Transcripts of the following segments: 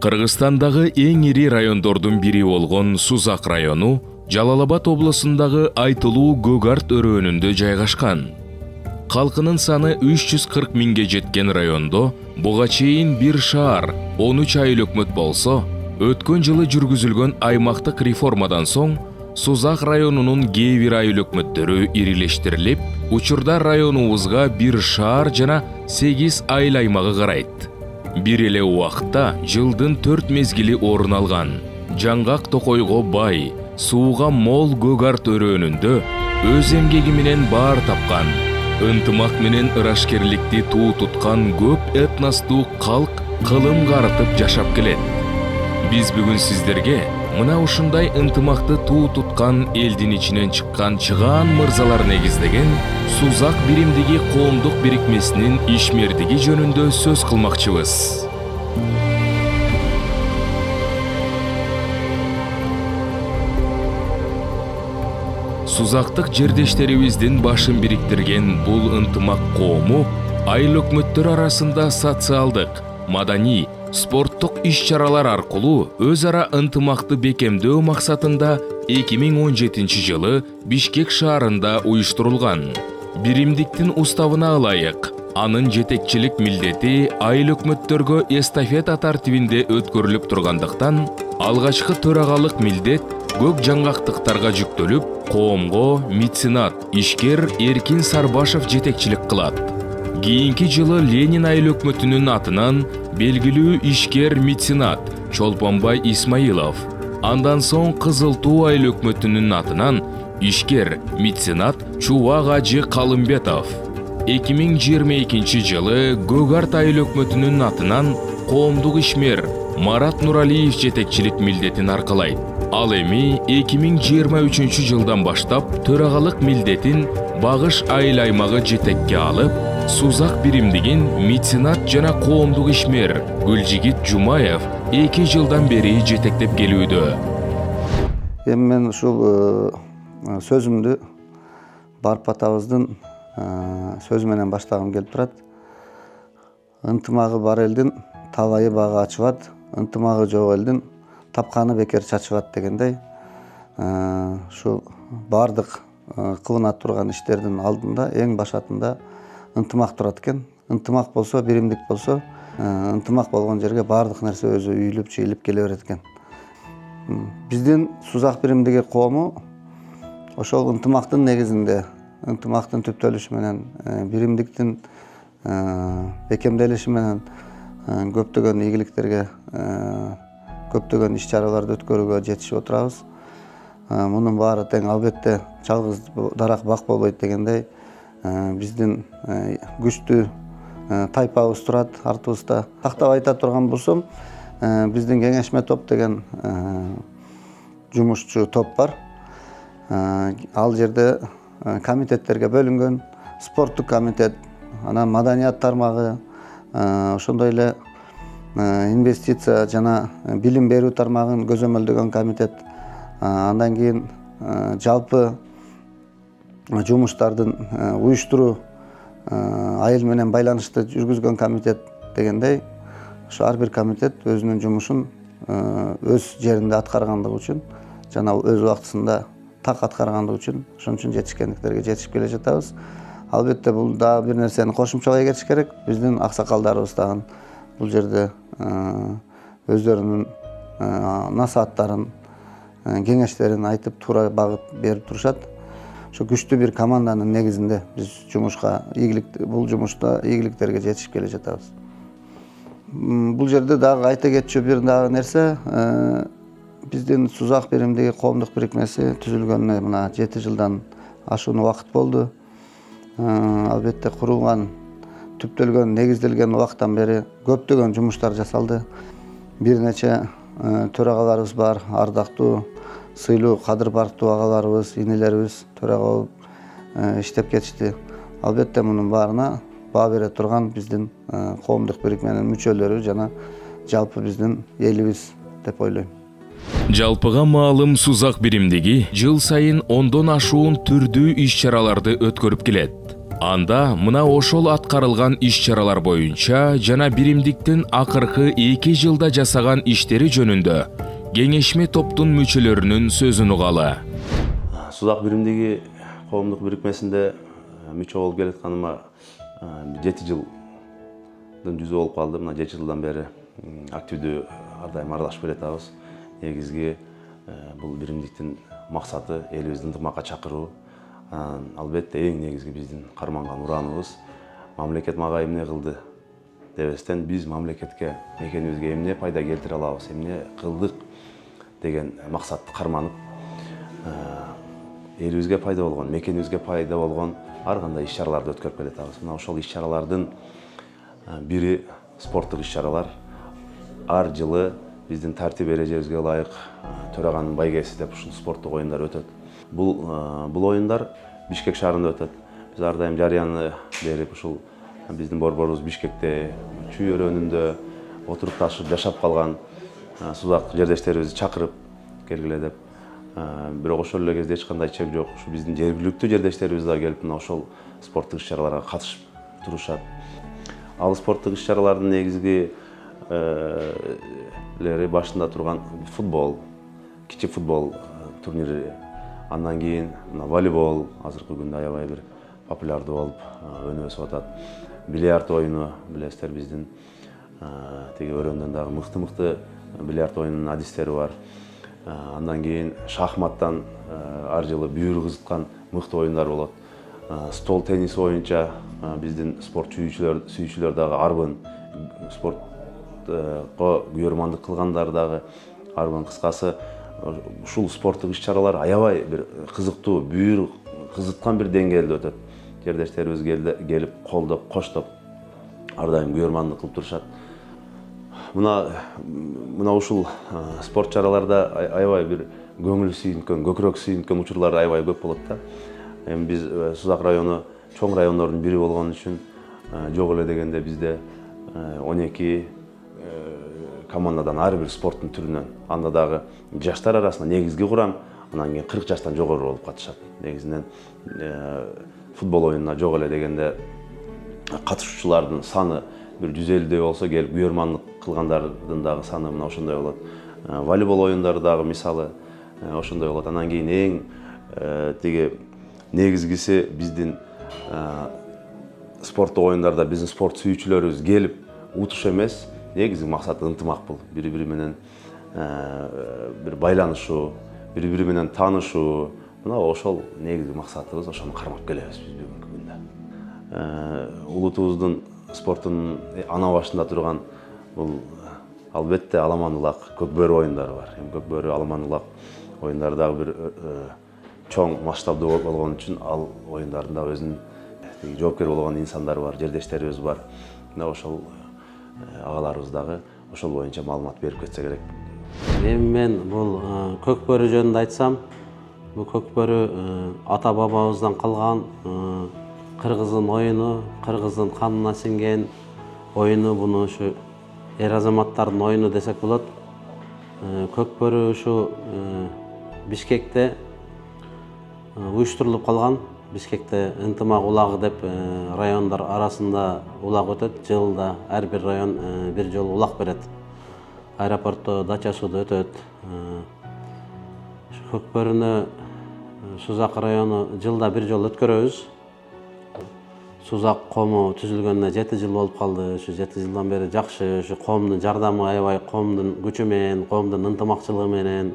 Кыргызстандагы эң ири райондордун бири болгон Сузак району Жалал-Абад облусундагы айтылуу Көгарт өрөөнүндө жайгашкан. Калкынын саны 340 миңге жеткен райондо буга чейин бир шаар 13 айыл өкмөт болсо, өткөн жылы жүргүзүлгөн аймактык реформадан соң Сузак районунун кээ бир айыл өкмөттөрү ирилештирилип, учурда районубузга бир шаар жана 8 айыл аймагы карайт. Бир эле убакытта жылдын 4 мезгили орун алган. Жаңгак токойго бай, сууга мол Көгарт өрөөнүндө өз эмгеги менен баар тапкан, ынтымак менен ырашкерликти туу туткан көп этностуу калк кылым карытып жашап келет. Биз бүгүн сиздерге мына ушундай ынтымакты туу туткан элдин ичинен чыккан чыгаан мырзалар негиздеген Сузак биримдиги коомдук бирикмесинин ишмердиги жөнүндө сөз кылмакчыбыз. Сузактык жердештерибиздин башын бириктирген бул ынтымак коому айыл өкмөттөрү арасында социалдык, маданий, спорттук иш-чаралар аркылуу өз ара ынтымакты бекемдөө максатында 2017 жылы Бишкек шаарында уюштурулган. Биримдиктин уставына ылайык, анын жетекчилик милдети айыл өкмөттөргө эстафета тартибинде өткөрүлүп тургандыктан, алгачкы төрагалык милдет көк жаңгактыктарга жүктөлүп, коомго меценат, ишкер Эркин Сарбашев жетекчилик кылат. Кийинки жылы Ленин айыл өкмөтүнүн атынан белгилүү ишкер меценат Чолпонбай Исмаилов, андан соң Кызыл Туу айыл өкмөтүнүн атынан ишкер меценат Чубак Ажы Калымбетов. 2022 жылы Көгарт айыл өкмөтүнүн атынан коомдук ишмер Марат Нуралиев жетекчилик милдетин аркалайт. Ал эми 2023 жылдан баштап төрагалык милдетин Багыш айыл аймагы жетекке алып, Сузак биримдигин меценат жана коомдук ишмер Гүлжигит Жумаев 2 жылдан бери жетектеп келүүдө. Эми мен ушул сөзүмдү Барып атабыздын сөзү менен баштагым келип турат. Ынтымагы бар элдин табайы бага ачыбат, ынтымагы жок элдин тапканы бекер чачыбат дегендей. Ушул бардык кылына турган иштердин алдында эң башатында ынтымак турат экен. Ынтымак болсо, биримдик болсо, ынтымак болгон жерге бардык нерсе өзү үйүлүп, чыйылып келе берет экен. Биздин Сузак биримдиги коому ошол ынтымактын негизинде, ынтымактын түптөлүшү менен, биримдиктин бекемделиши менен көптөгөн ийгиликтерге, көптөгөн иш-чараларды өткөрүүгө жетишип отурабыз. Мунун баары тең албетте жалгыз дарак бак болбойт дегендей, биздин күчтүү тайпабыз турат артыбызда. Тактап айта турган болсом, биздин кеңешме топ деген жумушчу топ бар. Ал жерде комитеттерге бөлүнгөн, спорттук комитет, анан маданият тармагы, ошондой эле инвестиция жана билим берүү тармагын көзөмөлдөгөн комитет, андан кийин жалпы жумуштардын уюштуруу, айыл менен байланышты жүргүзгөн комитет дегендей, ошо ар бир комитет өзүнүн жумушун өз жеринде аткаргандыгы үчүн жана өз убактысында так аткаргандыгы үчүн ошон үчүн жетишкендиктерге жетишип келе жатабыз. Албетте бул дагы бир нерсени кошумчалай кетиш керек. Биздин аксакалдарыбыз дагы бул жерде өздөрүнүн насааттарын, кеңештерин айтып, туура багыт берип турушат. Ошо күчтүү бир команданын негизинде биз бул жумушта ийгиликтерге жетишип келе жатабыз. Бул жерде дагы айта кетчү бир дагы нерсе, биздин Сузак биримдиги коомдук бирикмеси түзүлгөнүнө мына 7 жылдан ашуун убакыт болду. Албетте курулган, түптөлгөн, негизделген убакыттан бери көптөгөн жумуштар жасалды. Бир нече төрагаларыбыз бар, ардактуу, сыйлуу, кадыр бартуу агаларыбыз, инелерибиз төрага болуп иштеп кетишти. Албетте мунун баарына баа бере турган биздин коомдук бирикменин мүчөлөрү жана жалпы биздин элибиз деп ойлойм. Жалпыга маалым Сузак биримдиги жыл сайын 10дон ашуун түрдүү иш-чараларды өткөрүп келет. Анда мына ошол аткарылган иш-чаралар боюнча жана биримдиктин акыркы 2 жылда жасаган иштери жөнүндө кеңешме топтун мүчөлөрүнүн сөзүн угалы. Сузак биримдиги коомдук бирикмесинде мүчө болуп келатканыма 7 жылдын жүзү болуп калды. Мына 7 жылдан бери активдүү ар дайым аралашып келатабыз. Негизги бул биримдиктин максаты элибизди ынтымакка чакыруу. Албетте эң негизги биздин карманган урааныбыз мамлекет мага эмне кылды дебестен биз мамлекетке, мекенибизге эмне пайда келтире алабыз, эмне кылдык деген максатты карманып, элибизге пайда болгон, мекенибизге пайда болгон ар кандай иш-чараларды өткөрүп келатабыз. Мына ошол иш-чаралардын бири спорттук иш-чаралар. Ар жылы биздин тартип эрежебизге ылайык төраганын байгеси деп ушул спорттук оюндар өтөт. Бул оюндар Бишкек шаарында өтөт. Биз ар дайым жарыяны берип, ушул биздин борборубуз Бишкекте, Чүй өрөөнүндө отуруп ташып жашап калган Сузак жердештерибизди чакырып келгиле деп. Бирок ошол эле кезде эч кандай чек жок. Ушу биздин жергиликтүү жердештерибиз да келип, мына ошол спорттук иш-чараларга катышып турушат. Ал спорттук иш-чаралардын негизги башында турган футбол, кичи футбол турнири, андан кийин волейбол азыркы күндө аябай бир популярдуу болуп өнүп өсүп атат. Бильярд оюну билесиздер, биздин тиги өрөөндөн дагы мыкты бильярд оюнунун адистери бар. Андан кийин шахматтан ар жылы бүйүр кызыткан мыкты оюндар болот. Стол тенниси боюнча биздин спорт сүйүүчүлөр дагы арбын, спортко күйөрмандык кылгандар дагы арбын. Кыскасы ушул спорттук иш-чаралар аябай бир кызыктуу, бүйүр кызыткан бир деңгээлде өтөт. Жердештерибиз келип, колдоп, коштоп ар дайым күйөрмандык кылып турушат. Мына ушул спорт чараларда аябай бир көңүл сүйүнткөн, көкүрөк сүйүнткөн учурлар аябай көп болот да. Эми биз Сузак району чоң райондордун бири болгон үчүн жок эле дегенде бизде 12 командадан ар бир спорттун түрүнөн, анда дагы жаштар арасында негизги курам, анан кийин 40 жаштан жогору болуп катышат. Негизинен футбол оюнуна жок эле дегенде катышуучулардын саны бир 150 болсо, келип күйөрмандык кылгандардын дагы саны мына ошондой болот. Волейбол оюндары дагы мисалы ошондой болот. Анан кийин эң тиги негизгиси биздин спорттук оюндарда биздин спорт сүйүүчүлөрүбүз келип утуш эмес, негизги максаты ынтымак бул. Бири-бири менен бир байланышуу, бири-бири менен таанышуу. Мына ошол негизги максатыбыз, ошону кармап келебиз биз бүгүнкү күндө. Улутубуздун спорттун ана башында турган бул албетте аламан улак, көкбөрү оюндары бар. Көкбөрү, аламан улак оюндары дагы бир чоң масштабдуу болгон үчүн ал оюндардын дагы өзүнүн жоопкер болгон инсандары бар, жердештерибиз бар. Мына ошол агаларыбыз дагы ошол боюнча маалымат берип кетсе керек. Эми мен бул көкбөрү жөнүндө айтсам, бул көкбөрү ата бабабыздан калган кыргыздын оюну, кыргыздын канына сиңген оюну, буну ушу эр азаматтардын оюну десек болот. Көкбөрү ушу Бишкекте уюштурулуп калган. Бишкекте ынтымак улагы деп райондар арасында улак өтөт. Жылда ар бир район бир жолу улак берет. Аэропортто, дача сууда өтөт. Көкбөрүнү Сузак району жылда бир жолу өткөрөбүз. Сузак коому түзүлгөнүнө 7 жыл болуп калды. Ушу 7 жылдан бери жакшы, ушу коомдун жардамы аябай, коомдун күчү менен, коомдун ынтымакчылыгы менен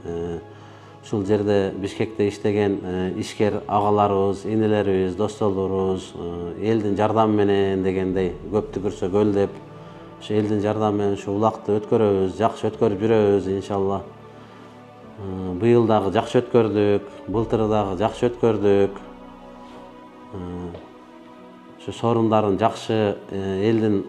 ушул жерде Бишкекте иштеген ишкер агаларыбыз, инелерибиз, достолорубуз элдин жардамы менен дегендей көптү көрсө көл деп, ушу элдин жардамы менен ушу улакты өткөрөбүз, жакшы өткөрүп жүрөбүз иншалла. Быйыл дагы жакшы өткөрдүк, былтыр дагы жакшы өткөрдүк. Ушу сорундарын жакшы элдин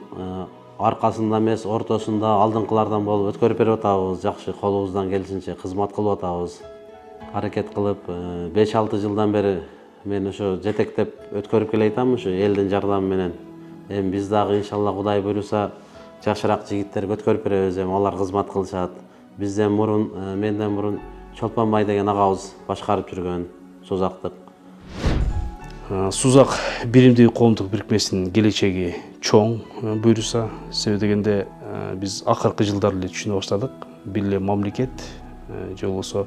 аркасында эмес, ортосунда алдыңкылардан болуп өткөрүп берип атабыз. Жакшы колубуздан келишинче кызмат кылып атабыз. Аракет кылып 5-6 жылдан бери мен ошо жетектеп өткөрүп келе атам ушу элдин жардамы менен. Эми биз дагы иншалла Кудай буйруса жашыраак жигиттерге өткөрүп беребиз, эми алар кызмат кылышат. Бизден мурун, менден мурун Чолпон бай деген агабыз башкарып жүргөн Сузактык. Сузак биримдиги коомдук бирикмесинин келечеги чоң буйруса, себеби дегенде биз акыркы жылдары эле түшүнө баштадык. Бир эле мамлекет же болбосо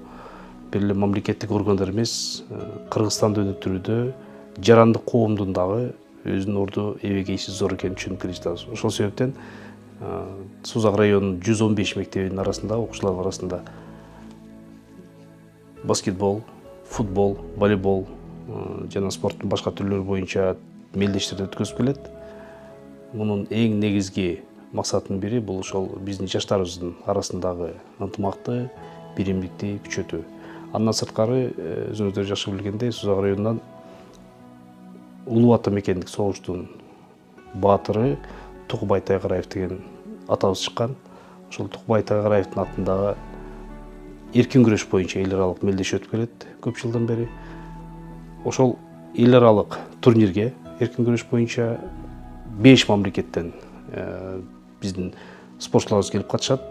бир эле мамлекеттик органдар эмес, Кыргызстанды өнүктүрүүдө жарандык коомдун дагы өзүнүн орду эбегейси зор экенин түшүнүп келе жатабыз. Ошол себептен Сузак районунун 115 мектебинин арасында, окуучулардын арасында баскетбол, футбол, волейбол жана спорттун башка түрлөрү боюнча мелдештерди өткөзүп келет. Мунун эң негизги максатынын бири бул ошол биздин жаштарыбыздын арасындагы ынтымакты, биримдикти күчөтүү. Андан сырткары, өзүңүздөр жакшы билгендей, Сузак районунан Улуу Ата мекендик согуштун баатыры Тукубай Тайгараев деген атабыз чыккан. Ошол Тукубай Тайгараевдин атындагы эркин күрөш боюнча эл аралык мелдеш өтүп келет көп жылдан бери. Ошол эл аралык турнирге эркин күрөш боюнча 5 мамлекеттен биздин спортчуларыбыз келип катышат.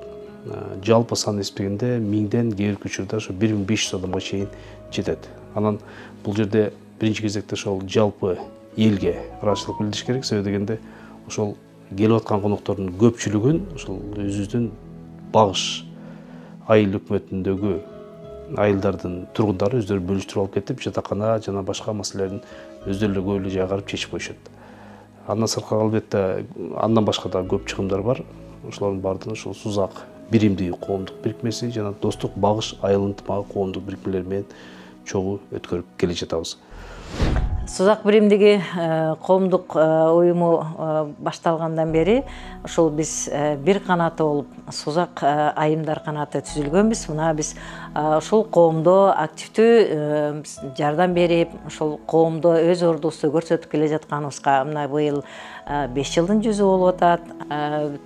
Жалпы сан эсептегенде 1000ден, кээ бир учурда ошо 1500 адамга чейин жетет. Анан бул жерде биринчи кезекте ошол жалпы элге ыраазычылык билдириш керек, себеби дегенде ошол келип аткан коноктордун көпчүлүгүн ошол өзүбүздүн багыш айыл өкмөтүндөгү айылдардын тургундары өздөрү бөлүштүрүп алып кетип, жатакана жана башка маселелерин өздөрү эле көп эле жайга барып чечип коюшат. Андан сырткары албетте андан башка да көп чыгымдар бар. Ошолордун баардыгын ушул Сузак биримдиги коомдук бирикмеси жана достук багыш айыл ынтымагы коомдук бирикмелери менен чогуу өткөрүп келе жатабыз. Сузак биримдиги коомдук уюму башталгандан бери ошол биз бир канаты болуп Сузак айымдар канаты түзүлгөнбүз. Мына биз ошол коомдо активдүү жардам берип, ошол коомдо өз ордубузду көрсөтүп келе жатканыбызга мына быйыл 5 жылдын жүзү болуп атат.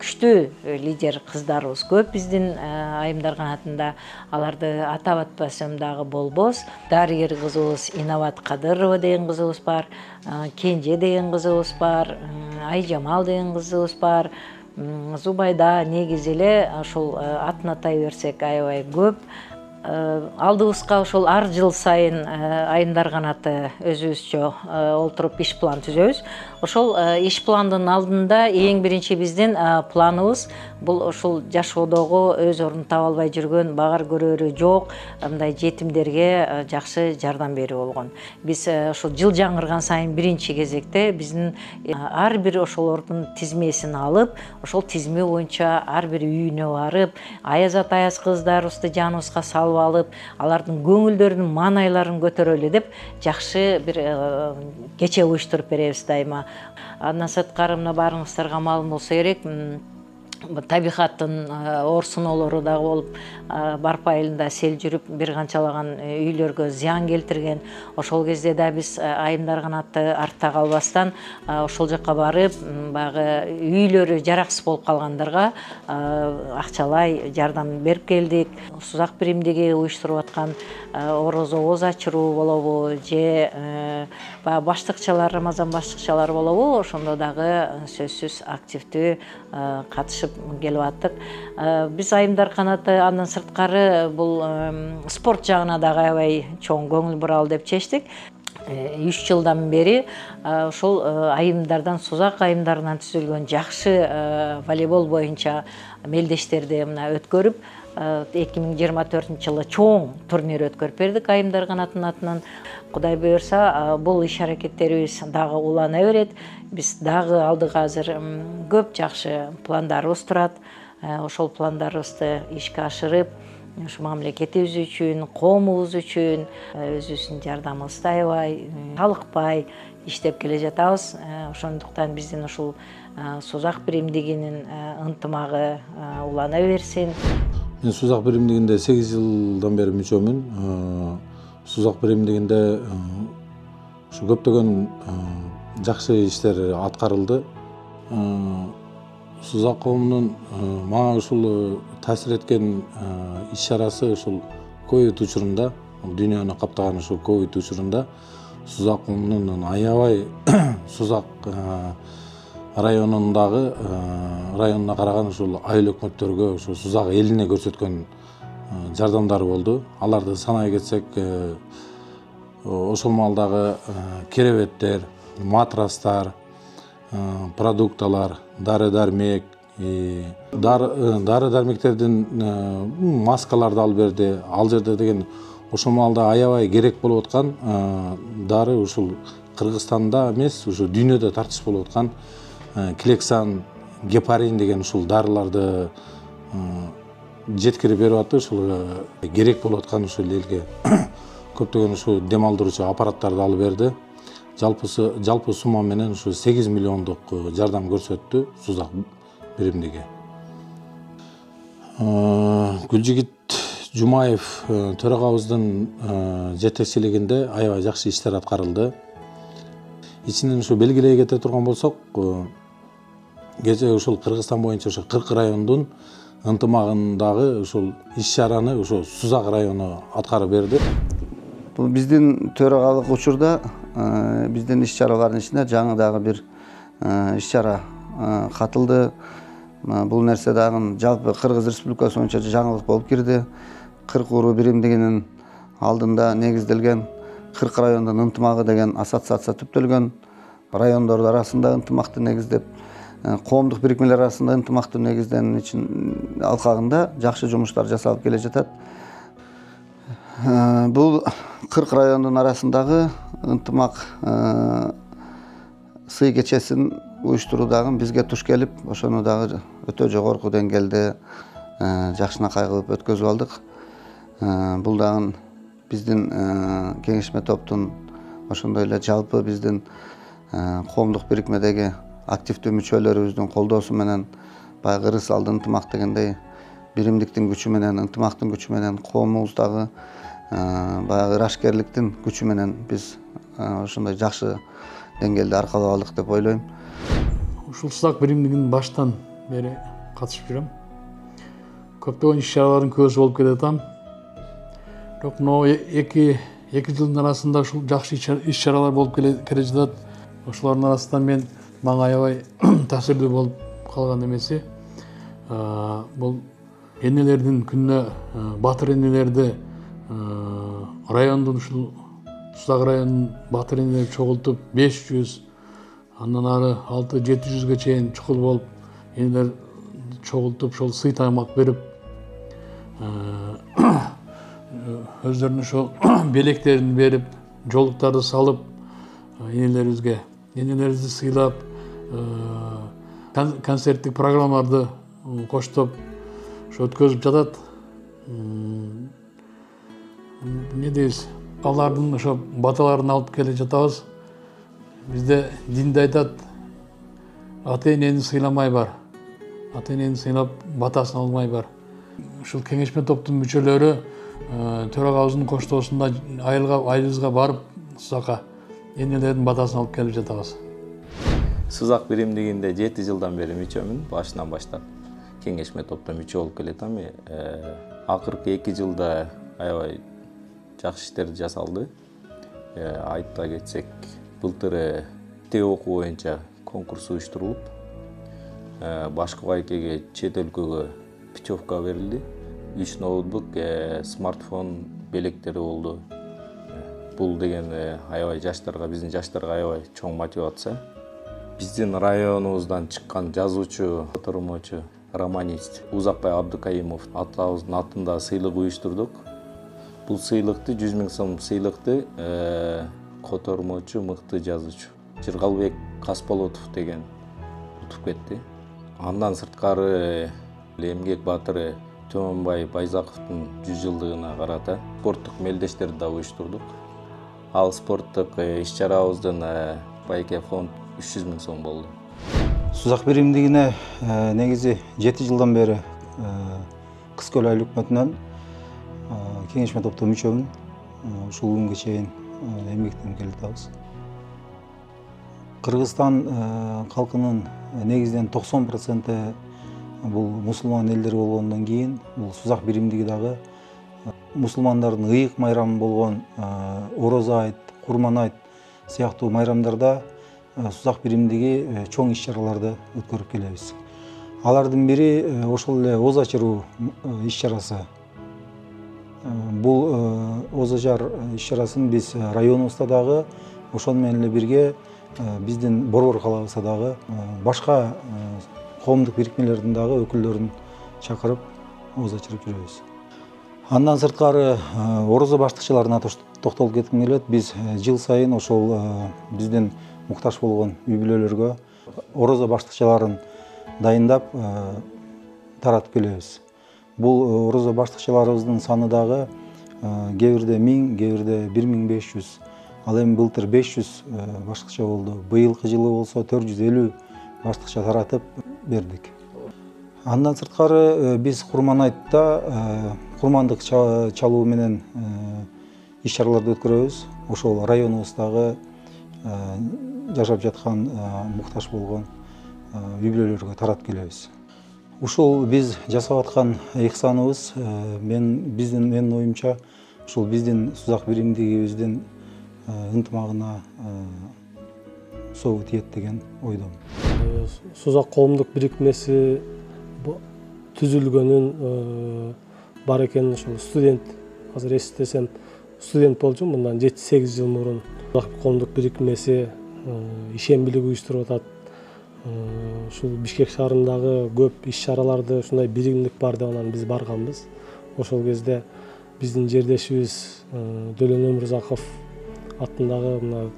Күчтүү лидер кыздарыбыз көп биздин айымдар канатында. Аларды атап атпасам дагы болбос. Дарыгер кызыбыз Инабат Кадырова деген кызыбыз бар, Кенже деген кызыбыз бар, Айжамал деген кызыбыз бар. Зубайда негизи эле ошол атын атай берсек аябай көп. Алдыбызга ошол ар жыл сайын айымдар канаты өзүбүзчө олтуруп иш план түзөбүз. Ошол иш пландын алдында эң биринчи биздин планыбыз бул ошол жашоодогу өз ордун таба албай жүргөн, багар көрөрү жок мындай жетимдерге жакшы жардам берүү болгон. Биз ошол жыл жаңырган сайын биринчи кезекте биздин ар бир ошолордун тизмесин алып, ошол тизме боюнча ар бир үйүнө барып, аязат аяз кыздарыбызды жаныбызга салып алып, алардын көңүлдөрүнүн маанайларын көтөрөлү деп жакшы бир кече уюштуруп беребиз дайыма. Андан сырткары мына баарыңыздарга маалым болсо керек, табигаттын орсуноолору дагы болуп, барпа айылында сел жүрүп бир канчалаган үйлөргө зыян келтирген. Ошол кезде да биз айымдар канаты артта калбастан ошол жака барып, баягы үйлөрү жараксыз болуп калгандарга акчалай жардам берип келдик. Сузак биримдиги уюштуруп аткан орозо ооз ачыруу болобу же баштыкчалар, Рамазан баштыкчалары болобу, ошондо дагы сөзсүз активдүү катышып келип аттык. Биз айымдар канаты андан сырткары бул спорт жагына дагы аябай чоң көңүл буралы деп чечтик. 3 жылдан бери ошол айымдардан, Сузак айымдарынан түзүлгөн жакшы волейбол боюнча мелдештерди мына өткөрүп 2024-жылы чоң турнир өткөрүп бердик айымдар канатынын атынан. Кудай буйрса, бул иш аракеттерибиз дагы улана берет. Биз дагы алдыга азыр көп жакшы пландарыбыз турат. Ошол пландарыбызды ишке ашырып, ушу мамлекетибиз үчүн, коомубуз үчүн өзүбүздүн жардамыбызды аябай талыкпай иштеп келе жатабыз. Ошондуктан биздин ушул Сузак биримдигинин ынтымагы улана берсин. Мен Сузак биримдигинде 8 жылдан бери мүчөмүн. Сузак биримдигинде ушу көптөгөн жакшы иштер аткарылды. Сузак коомунун мага ушул таасир эткен иш-чарасы ушул ковид учурунда, дүйнөнү каптаган ушул ковид учурунда Сузак коомунун аябай Сузак районундагы районуна караган ушул айыл өкмөттөргө ушу Сузак элине көрсөткөн жардамдары болду. Аларды санай кетсек, ошол маалдагы керебеттер, матрастар, продукталар, дары-дармек, дары-дармектердин маскаларды алып берди. Ал жерде деген ошол маалда аябай керек болуп аткан дары ушул Кыргызстанда эмес, ушу дүйнөдө тартыш болуп аткан Клексан, гепарин деген ушул дарыларды жеткирип берип атты. Ушул керек болуп аткан ушул элге көптөгөн ушу дем алдыруучу аппараттарды алып берди. Жалпы сумма менен ушу 8 миллиондук жардам көрсөттү Сузак биримдиги. Гүлжигит Жумаев төрагабыздын жетекчилигинде аябай жакшы иштер аткарылды. Ичинен ушу белгилей кете турган болсок, кечээ ушул Кыргызстан боюнча ошо 40 райондун ынтымагындагы ушул иш-чараны ошо Сузак району аткарып берди. Бул биздин төрагалык учурда биздин иш-чаралардын ичине жаңы дагы бир иш-чара катылды. Бул нерсе дагы жалпы Кыргыз Республикасы боюнча жаңылык болуп кирди. 40 уруу биримдигинин алдында негизделген 40 райондун ынтымагы деген ассоциация түптөлгөн. Райондор арасында ынтымакты негиздеп, коомдук бирикмелер арасында ынтымакты негизден үчүн алкагында жакшы жумуштар жасалып келе жатат. Бул 40 райондун арасындагы ынтымак сый кечесин уюштуруудагы бизге туш келип, ошону дагы өтө жогорку деңгээлде жакшынакай кылып өткөзүп алдык. Бул дагы биздин кеңешме топтун, ошондой эле жалпы биздин коомдук бирикмедеги активдүү мүчөлөрүбүздүн колдоосу менен баягы ырыс алды ынтымак дегендей биримдиктин күчү менен, ынтымактын күчү менен, коомубуздагы баягы ырашкерликтин күчү менен биз ошондой жакшы деңгээлде аркалап алдык деп ойлойм. Ушул Сузак биримдигинин баштан бери катышып жүрөм. Көптөгөн иш-чаралардын көзү болуп келе атам. Бирок мына эки жылдын арасында ушул жакшы иш-чаралар болуп келе жатат. Ошолордун арасынан мен мага аябай таасирдүү болуп калган эмеси бул энелердин күнүнө батыр энелерди райондун ушул Сузак районунун батыр энелери чогултуп 500, андан ары 600-700ге чейин чукул болуп энелер чогултуп ошол сый таймак берип өздөрүнүн ошол белектерин берип, жолуктарды салып энелерибизди сыйлап, концерттик программаларды коштоп ошо өткөзүп жатат. Эмне дейбиз? Алардын ошо баталарын алып келе жатабыз. Бизде динде айтат, ата-энени сыйламай бар. Ата-энени сыйлап, батасын алмай бар. Ушул кеңешме топтун мүчөлөрү төрагабыздын коштоосунда айылыбызга барып, Сузакка энелердин батасын алып келип жатабыз. Сузак биримдигинде 7 жылдан бери мүчөмүн, башынан баштап кеңешме топто мүчө болуп келатам. Акыркы 2 жылда аябай жакшы иштер жасалды. Айта кетсек, былтыр тээ окуу боюнча конкурс уюштурулуп, башкы байкеге чет өлкөгө путевка берилди. 3 ноутбук, смартфон белектери болду. Бул деген аябай жаштарга, биздин жаштарга аябай чоң мотивация. Биздин районубуздан чыккан жазуучу, котормочу, романист Узакбай Абдыкайымов атабыздын атында сыйлык уюштурдук. Бул сыйлыкты 100 000 сом сыйлыкты котормочу, мыкты жазуучу Жыргалбек Касполотов деген утуп кетти. Андан сырткары эмгек баатыры Төмөнбай Байзаковдун 100 жылдыгына карата спорттук мелдештерди да уюштурдук. Ал спорттук иш-чарабыздын байке фонд 300 000 сом болду. Сузак биримдигине негизи 7 жылдан бери Кыз Көл айыл өкмөтүнөн кеңешме топто мүчөмүн. Ушул күнгө чейин эмгектенип келе жатабыз. Кыргызстан калкынын негизинен 90% бул мусулман элдер болгондон кийин бул Сузак биримдиги дагы мусулмандардын ыйык майрамы болгон Орозо айт, Курман айт сыяктуу майрамдарда сузак биримдиги чоң иш-чараларды өткөрүп келебиз. Алардын бири ошол эле оз ачыруу иш-чарасы. Бул оз ачар иш-чарасын биз районубузда дагы ошону менен эле бирге биздин Борбор калабызда дагы башка коомдук бирикмелердин дагы өкүлдөрүн чакырып оз ачырып жүрөбүз. Андан сырткары орозо баштыкчыларына токтолуп кетким келет. Биз жыл сайын ошол биздин муктаж болгон үй бүлөлөргө орозо баштыкчыларын дайындап таратып келебиз. Бул орозо баштыкчыларыбыздын саны дагы кээ бирде 1000, кээ бирде 1500. Ал эми былтыр 500 баштыкча болду. Быйылкы жылы болсо 450 баштыкча таратып бердик. Андан сырткары биз Курманайтта курмандык чалуу менен иш-чараларды өткөрөбүз. Ошол районубуздагы жашап жаткан муктаж болгон үй бүлөлөргө таратып келебиз. Ушул биз жасап аткан ыйыксаныбыз менин оюмча ушул биздин сузак биримдигибиздин ынтымагына согу тиет деген ойдомун. Сузак коомдук бирикмеси түзүлгөнүн бар экенин ошол студент, азыр эстесем студент болчумун, мындан 7-8 жыл мурун Сузак коомдук бирикмеси ишембилик уюштуруп атат. Ушул Бишкек шаарындагы көп иш-чараларды ушундай биримдик бар деп анан биз барганбыз. Ошол кезде биздин жердешибиз Дөлөн Өмүрзаков атындагы мына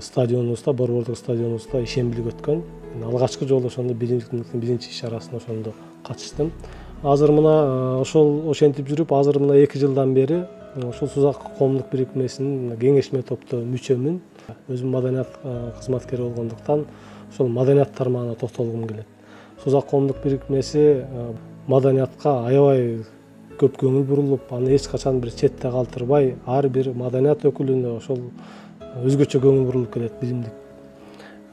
стадионубузда, Борбордук стадионубузда ишембилик өткөн. Алгачкы жолу ошондо биримдиктин биринчи иш-чарасына ошондо катыштым. Азыр мына ошентип жүрүп, азыр мына 2 жылдан бери ушул Сузак коомдук бирикмесинин кеңешме топту мүчөмүн. Өзүм маданият кызматкери болгондуктан ошол маданият тармагына токтолгум келет. Сузак коомдук бирикмеси маданиятка аябай көп көңүл бурулуп, аны эч качан бир четте калтырбай, ар бир маданият өкүлүнө ошол өзгөчө көңүл бурулуп келет биримдик.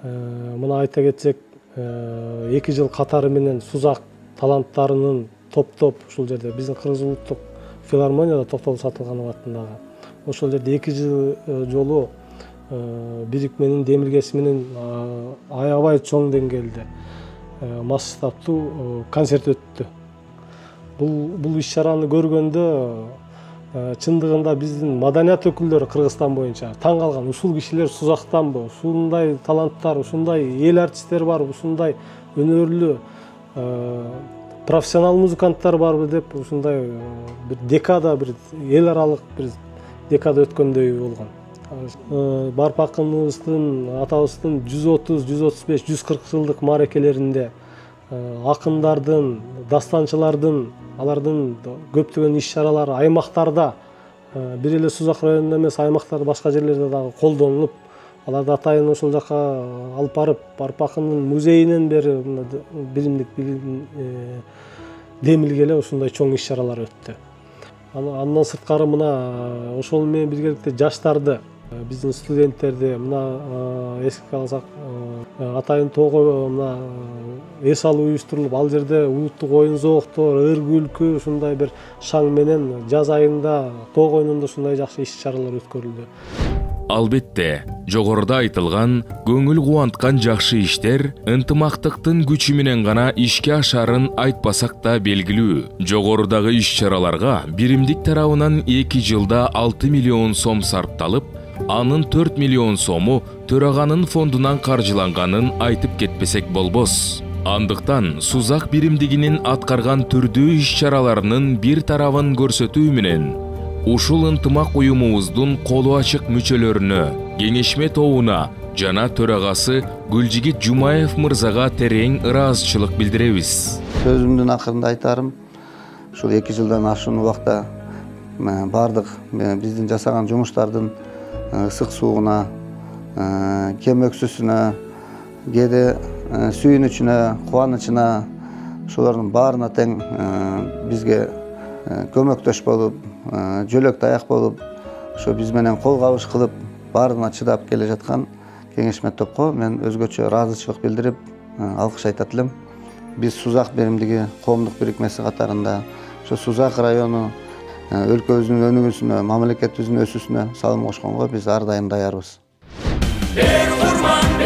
Мына айта кетсек, 2 жыл катары менен Сузак таланттарынын топтоп ушул жерде биздин Кыргыз улуттук филармонияда Токтогул Сатылганов атындагы ошол жерде 2 жыл жолу бирикменин демилгеси менен аябай чоң деңгээлде масштабтуу концерт өттү. Бул иш-чараны көргөндө чындыгында биздин маданият өкүлдөрү Кыргызстан боюнча таң калган. Ушул кишилер Сузактанбы? Ушундай таланттар, ушундай эл артисттер бар, ушундай өнөрлүү профессионал музыканттар барбы деп ушундай бир декада, бир эл аралык бир декада өткөндөй болгон. Барпакыныбыздын, атабыздын 130, 135, 140 жылдык мааракелеринде акындардын, дастанчылардын, алардын көптөгөн иш-чаралары аймактарда, бир эле Сузак районунда эмес, аймактарда башка жерлерде дагы колдонулуп, аларды атайын ошол жака алып барып, Барпакынын музейинен бери биримдик демилгеле ушундай чоң иш-чаралар өттү. Андан сырткары мына ошол менен биргеликте жаштарды, биздин студенттерди мына эске алсак, атайын тоого мына эс алуу уюштурулуп, ал жерде улуттук оюн зооктор, ыр күлкү, ушундай бир шаң менен жаз айында тоо койнунда ушундай жакшы иш-чаралар өткөрүлдү. Албетте, жогоруда айтылган көңүл кубанткан жакшы иштер ынтымактыктын күчү менен гана ишке ашарын айтпасак да белгилүү. Жогорудагы иш-чараларга биримдик тарабынан 2 жылда 6 миллион сом сарпталып, анын 4 миллион сому төраганын фондунан каржыланганын айтып кетпесек болбос. Андыктан Сузак биримдигинин аткарган түрдүү иш-чараларынын бир тарабын көрсөтүү менен ушул ынтымак уюмубуздун колу ачык мүчөлөрүнө, кеңешме тобуна жана төрагасы Гүлжигит Жумаев мырзага терең ыраазычылык билдиребиз. Сөзүмдүн акырында айтарым, ушул 2 жылдан ашуун убакта бардык биздин жасаган жумуштардын ысык сууна, кемөксүсүнө, кээде сүйүнүчүнө, кубанычына, ошолордун баарына тең бизге көмөктөш болуп, жөлөк таяк болуп, ошо биз менен кол кабыш кылып, баарына чыдап келе жаткан кеңешме топко мен өзгөчө ыраазычылык билдирип, алкыш айтат элем. Биз Сузак биримдиги коомдук бирикмеси катарында ошо Сузак району өлкөбүздүн өнүгүүсүнө, мамлекетибиздин өсүүсүнө салым кошконго биз ар дайым даярбыз. Arman